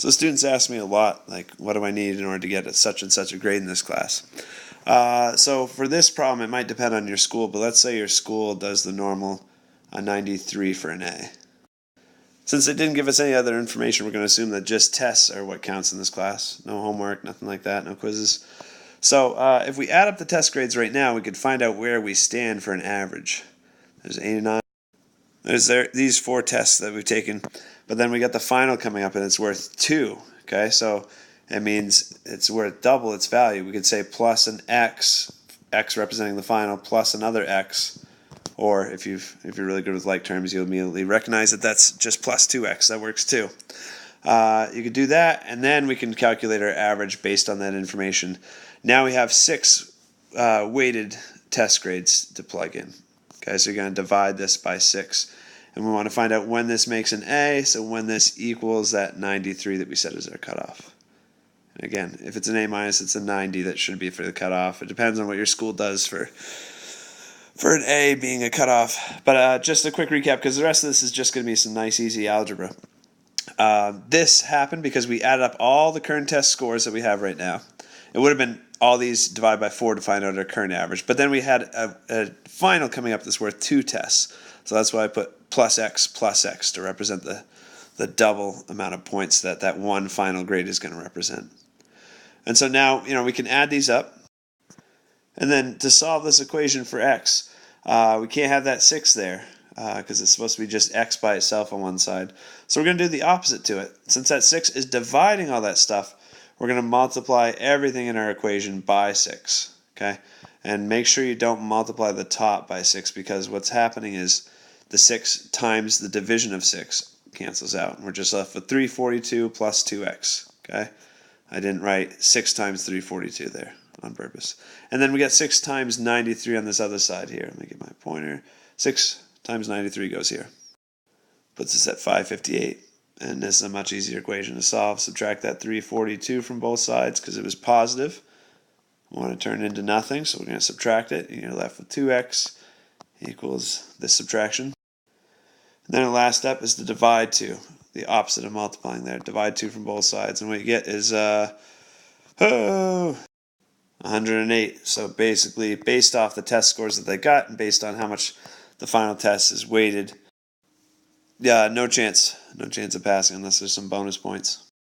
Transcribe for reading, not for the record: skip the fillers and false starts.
So students ask me a lot, like, what do I need in order to get such and such a grade in this class? So for this problem, it might depend on your school, but let's say your school does the normal 93 for an A. Since they didn't give us any other information, we're going to assume that just tests are what counts in this class. No homework, nothing like that, no quizzes. So if we add up the test grades right now, we could find out where we stand for an average. There's 89. There's these 4 tests that we've taken, but then we got the final coming up and it's worth 2. Okay, so it means it's worth double its value. We could say plus an x representing the final, plus another x, or if you're really good with like terms, you'll immediately recognize that that's just plus 2x. That works too. You could do that, and then we can calculate our average based on that information. Now we have 6 weighted test grades to plug in. Okay, so you're going to divide this by 6. And we want to find out when this makes an A, so when this equals that 93 that we said is our cutoff. And again, if it's an A-, it's a 90 that should be for the cutoff. It depends on what your school does for an A being a cutoff. But just a quick recap, because the rest of this is just going to be some nice, easy algebra. This happened because we added up all the current test scores that we have right now. It would have been all these divided by 4 to find out our current average. But then we had a final coming up that's worth 2 tests. So that's why I put plus x to represent the double amount of points that one final grade is going to represent. And so now, we can add these up. And then to solve this equation for x, we can't have that 6 there because it's supposed to be just x by itself on one side. So we're going to do the opposite to it. Since that 6 is dividing all that stuff, we're going to multiply everything in our equation by 6, okay? And make sure you don't multiply the top by 6 because what's happening is the 6 times the division of 6 cancels out. And we're just left with 342 plus 2x, okay? I didn't write 6 times 342 there on purpose. And then we got 6 times 93 on this other side here. Let me get my pointer. 6 times 93 goes here. Puts us at 558. And this is a much easier equation to solve. Subtract that 342 from both sides because it was positive. We want to turn it into nothing, so we're going to subtract it. And you're left with 2x equals this subtraction. And then the last step is to divide 2. The opposite of multiplying there. Divide 2 from both sides. And what you get is 108. So basically, based off the test scores that they got and based on how much the final test is weighted, yeah, no chance of passing unless there's some bonus points.